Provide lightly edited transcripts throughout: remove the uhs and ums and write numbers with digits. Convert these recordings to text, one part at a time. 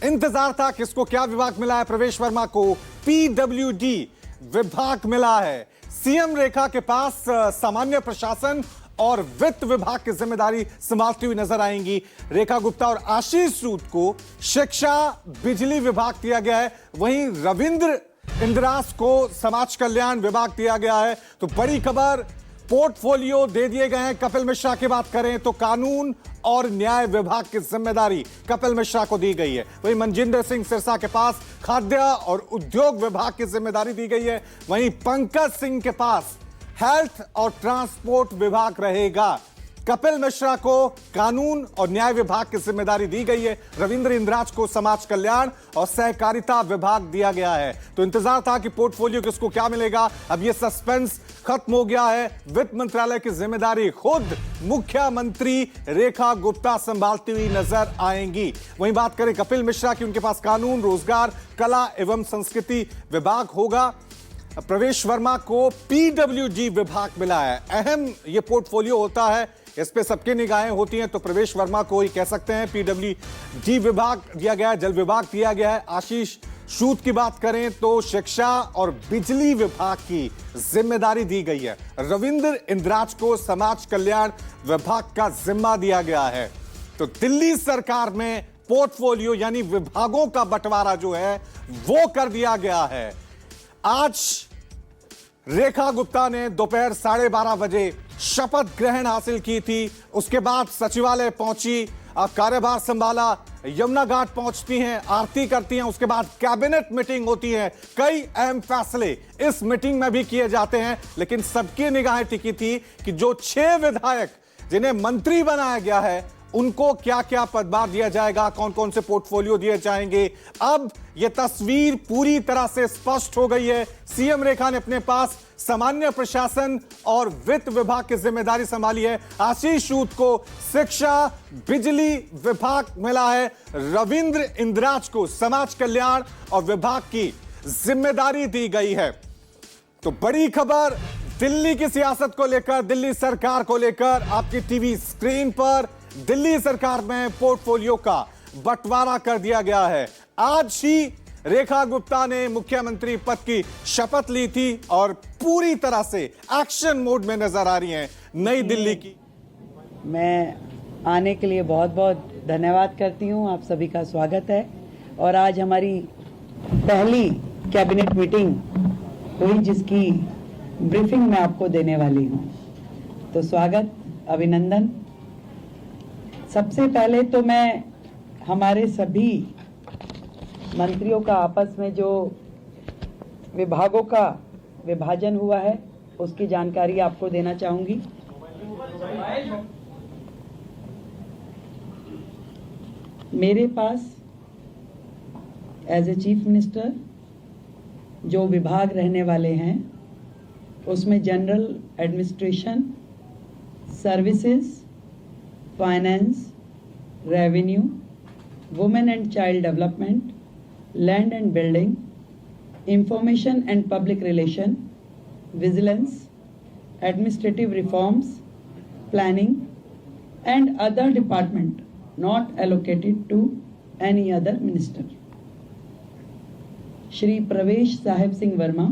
इंतजार था किसको क्या विभाग मिला है। प्रवेश वर्मा को पीडब्ल्यूडी विभाग मिला है। सीएम रेखा के पास सामान्य प्रशासन और वित्त विभाग की जिम्मेदारी संभालती हुई नजर आएंगी। रेखा गुप्ता और आशीष सूद को शिक्षा बिजली विभाग दिया गया है। वहीं रविंद्र इंद्रास को समाज कल्याण विभाग दिया गया है। तो बड़ी खबर, पोर्टफोलियो दे दिए गए हैं। कपिल मिश्रा की बात करें तो कानून और न्याय विभाग की जिम्मेदारी कपिल मिश्रा को दी गई है। वहीं मनजिंदर सिंह सिरसा के पास खाद्य और उद्योग विभाग की जिम्मेदारी दी गई है। वहीं पंकज सिंह के पास हेल्थ और ट्रांसपोर्ट विभाग रहेगा। कपिल मिश्रा को कानून और न्याय विभाग की जिम्मेदारी दी गई है। रविंद्र इंद्राज को समाज कल्याण और सहकारिता विभाग दिया गया है। तो इंतजार था कि पोर्टफोलियो किसको क्या मिलेगा। अब यह सस्पेंस खत्म हो गया है। वित्त मंत्रालय की जिम्मेदारी खुद मुख्यमंत्री रेखा गुप्ता संभालती हुई नजर आएंगी। वहीं बात करें कपिल मिश्रा की, उनके पास कानून, रोजगार, कला एवं संस्कृति विभाग होगा। प्रवेश वर्मा को पीडब्ल्यूडी विभाग मिला है। अहम यह पोर्टफोलियो होता है, इस पे सबकी निगाहें होती हैं। तो प्रवेश वर्मा को ही कह सकते हैं पीडब्ल्यूडी विभाग दिया गया है, जल विभाग दिया गया है। आशीष सूद की बात करें तो शिक्षा और बिजली विभाग की जिम्मेदारी दी गई है। रविंद्र इंद्राज को समाज कल्याण विभाग का जिम्मा दिया गया है। तो दिल्ली सरकार में पोर्टफोलियो यानी विभागों का बंटवारा जो है वो कर दिया गया है। आज रेखा गुप्ता ने दोपहर 12:30 बजे शपथ ग्रहण हासिल की थी। उसके बाद सचिवालय पहुंची, कार्यभार संभाला, यमुना घाट पहुंचती हैं, आरती करती हैं। उसके बाद कैबिनेट मीटिंग होती है। कई अहम फैसले इस मीटिंग में भी किए जाते हैं। लेकिन सबकी निगाहें टिकी थी कि जो 6 विधायक जिन्हें मंत्री बनाया गया है उनको क्या क्या पदभार दिया जाएगा, कौन कौन से पोर्टफोलियो दिए जाएंगे। अब यह तस्वीर पूरी तरह से स्पष्ट हो गई है। सीएम रेखा ने अपने पास सामान्य प्रशासन और वित्त विभाग की जिम्मेदारी संभाली है। आशीष सूद को शिक्षा बिजली विभाग मिला है। रविंद्र इंद्राज को समाज कल्याण और विभाग की जिम्मेदारी दी गई है। तो बड़ी खबर दिल्ली की सियासत को लेकर, दिल्ली सरकार को लेकर, आपकी टीवी स्क्रीन पर दिल्ली सरकार में पोर्टफोलियो का बंटवारा कर दिया गया है। आज ही रेखा गुप्ता ने मुख्यमंत्री पद की शपथ ली थी और पूरी तरह से एक्शन मोड में नजर आ रही हैं नई दिल्ली की। मैं आने के लिए बहुत बहुत धन्यवाद करती हूं। आप सभी का स्वागत है। और आज हमारी पहली कैबिनेट मीटिंग हुई जिसकी ब्रीफिंग मैं आपको देने वाली हूं। तो स्वागत, अभिनंदन। सबसे पहले तो मैं हमारे सभी मंत्रियों का आपस में जो विभागों का विभाजन हुआ है उसकी जानकारी आपको देना चाहूंगी। मेरे पास एज ए चीफ मिनिस्टर जो विभाग रहने वाले हैं उसमें general administration, services, finance, revenue, women and child development, land and building, information and public relation, vigilance, administrative reforms, planning and other department not allocated to any other minister. Shri प्रवेश साहेब Singh Verma,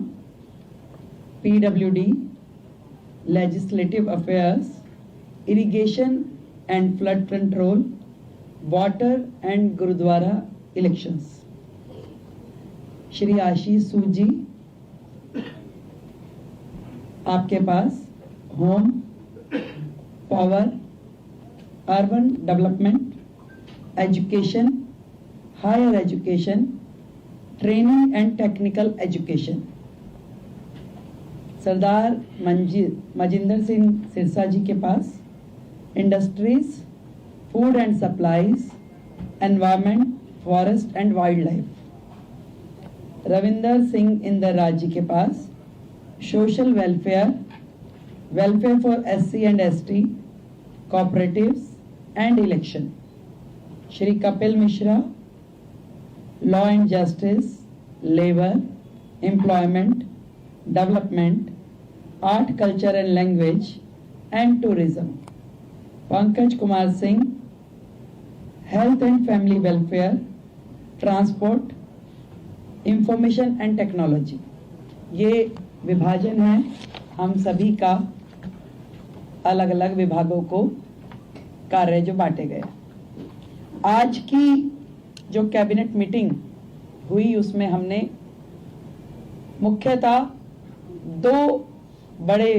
PWD, Legislative Affairs, Irrigation and Flood Control, Water and Gurudwara Elections. Shri Ashish Sood ji, आपके पास home, power, urban development, education, higher education, training and technical education. Sardar Manjinder Singh Sirsa ji के पास industries, food and supplies, environment, forest and wildlife. Ravinder Singh Indraj ji के पास social welfare, welfare for SC and ST, cooperatives and election. Shri Kapil Mishra, law and justice, labour, employment, development, art, culture and language and tourism. Pankaj Kumar Singh, health and family welfare, transport, information and technology, ये विभाजन है हम सभी का, अलग अलग विभागों को कार्य जो बांटे गए। आज की जो कैबिनेट मीटिंग हुई उसमें हमने मुख्यतः 2 बड़े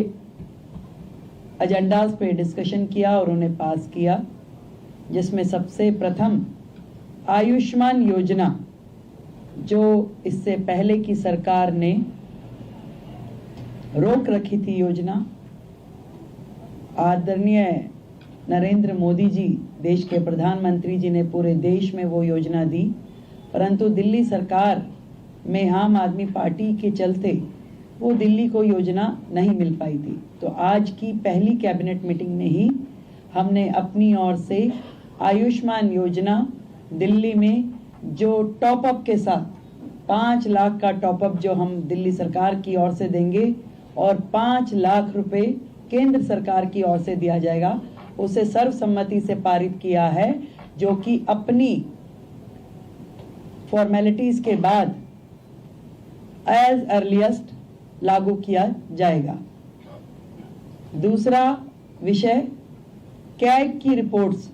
एजेंडाज पे डिस्कशन किया और उन्हें पास किया, जिसमें सबसे प्रथम आयुष्मान योजना, जो इससे पहले की सरकार ने रोक रखी थी योजना, आदरणीय नरेंद्र मोदी जी देश के प्रधानमंत्री जी ने पूरे देश में वो योजना दी, परंतु दिल्ली सरकार में आम आदमी पार्टी के चलते वो दिल्ली को योजना नहीं मिल पाई थी। तो आज की पहली कैबिनेट मीटिंग में ही हमने अपनी ओर से आयुष्मान योजना दिल्ली में जो टॉप अप के साथ 5 लाख का टॉप अप जो हम दिल्ली सरकार की ओर से देंगे और 5 लाख रुपए केंद्र सरकार की ओर से दिया जाएगा, उसे सर्वसम्मति से पारित किया है, जो कि अपनी फॉर्मेलिटीज के बाद एज अर्लीस्ट लागू किया जाएगा। दूसरा विषय, कैग की रिपोर्ट्स,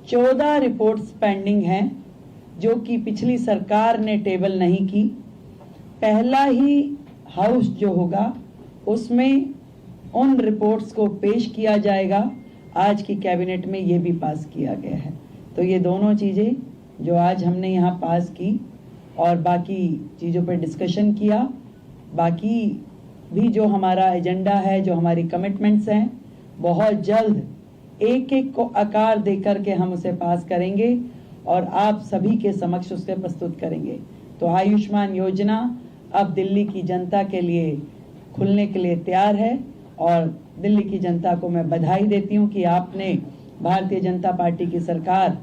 14 रिपोर्ट्स पेंडिंग हैं, जो कि पिछली सरकार ने टेबल नहीं की। पहला ही हाउस जो होगा उसमें उन रिपोर्ट्स को पेश किया जाएगा। आज की कैबिनेट में ये भी पास किया गया है। तो ये दोनों चीज़ें जो आज हमने यहाँ पास की और बाकी चीज़ों पर डिस्कशन किया, बाकी भी जो हमारा एजेंडा है, जो हमारी कमिटमेंट्स हैं, बहुत जल्द एक एक को आकार देकर के हम उसे पास करेंगे और आप सभी के समक्ष उसे प्रस्तुत करेंगे। तो आयुष्मान योजना अब दिल्ली की जनता के लिए खुलने के लिए तैयार है और दिल्ली की जनता को मैं बधाई देती हूँ कि आपने भारतीय जनता पार्टी की सरकार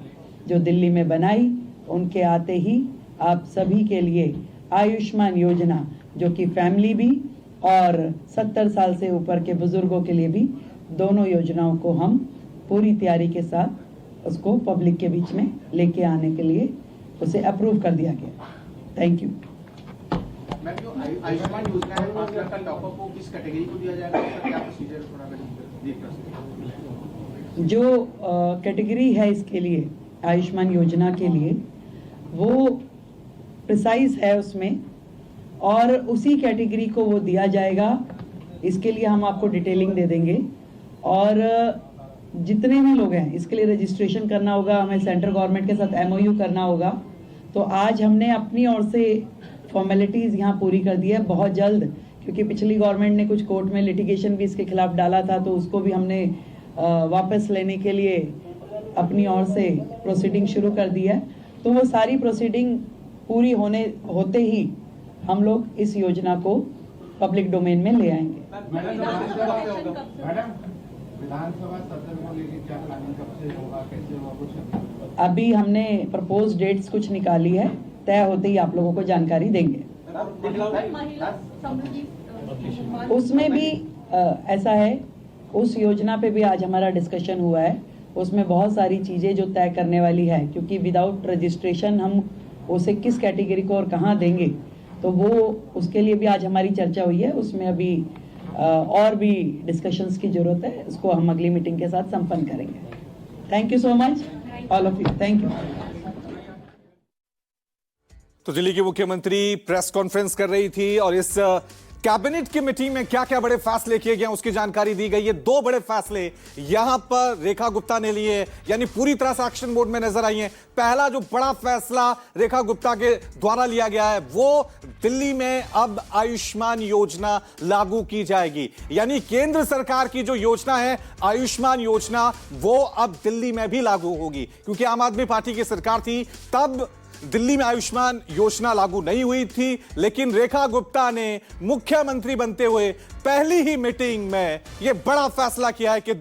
जो दिल्ली में बनाई, उनके आते ही आप सभी के लिए आयुष्मान योजना, जो कि फैमिली भी और 70 साल से ऊपर के बुजुर्गों के लिए भी, दोनों योजनाओं को हम पूरी तैयारी के साथ उसको पब्लिक के बीच में लेके आने के लिए उसे अप्रूव कर दिया गया। Thank you. मैम, जो आयुष्मान योजना है 5 लाख का टॉपअप वो किस कैटेगरी को दिया जाएगा, उसका क्या प्रोसीजर थोड़ा देख सकते हैं? जो कैटेगरी है इसके लिए, आयुष्मान योजना के लिए, वो प्रिसाइज है उसमें और उसी कैटेगरी को वो दिया जाएगा। इसके लिए हम आपको डिटेलिंग दे देंगे और जितने भी लोग हैं इसके लिए रजिस्ट्रेशन करना होगा, हमें सेंट्रल गवर्नमेंट के साथ MOU करना होगा। तो आज हमने अपनी ओर से फॉर्मेलिटीज़ यहाँ पूरी कर दी है। बहुत जल्द, क्योंकि पिछली गवर्नमेंट ने कुछ कोर्ट में लिटिगेशन भी इसके खिलाफ डाला था, तो उसको भी हमने वापस लेने के लिए अपनी ओर से प्रोसीडिंग शुरू कर दी है। तो वो सारी प्रोसीडिंग पूरी होते ही हम लोग इस योजना को पब्लिक डोमेन में ले आएंगे। विधानसभा सत्र को लेकर क्या प्लानिंग, कब से होगा, कैसे होगा, कुछ अभी हमने प्रपोज डेट्स कुछ निकाली है, तय होते ही आप लोगों को जानकारी देंगे। उसमें भी ऐसा है, उस योजना पे भी आज हमारा डिस्कशन हुआ है। उसमें बहुत सारी चीज़ें जो तय करने वाली है, क्योंकि विदाउट रजिस्ट्रेशन हम उसे किस कैटेगरी को और कहाँ देंगे, तो वो उसके लिए भी आज हमारी चर्चा हुई है। उसमें अभी और भी डिस्कशंस की जरूरत है, उसको हम अगली मीटिंग के साथ संपन्न करेंगे। Thank you so much all of you, thank you. तो दिल्ली की मुख्यमंत्री प्रेस कॉन्फ्रेंस कर रही थी और इस कैबिनेट की मीटिंग में क्या क्या बड़े फैसले किए गए उसकी जानकारी दी गई है। 2 बड़े फैसले यहां पर रेखा गुप्ता ने लिए, यानी पूरी तरह से एक्शन मोड में नजर आई हैं। पहला जो बड़ा फैसला रेखा गुप्ता के द्वारा लिया गया है, वो दिल्ली में अब आयुष्मान योजना लागू की जाएगी। यानी केंद्र सरकार की जो योजना है आयुष्मान योजना, वो अब दिल्ली में भी लागू होगी। क्योंकि आम आदमी पार्टी की सरकार थी तब दिल्ली में आयुष्मान योजना लागू नहीं हुई थी, लेकिन रेखा गुप्ता ने मुख्यमंत्री बनते हुए पहली ही मीटिंग में यह बड़ा फैसला किया है कि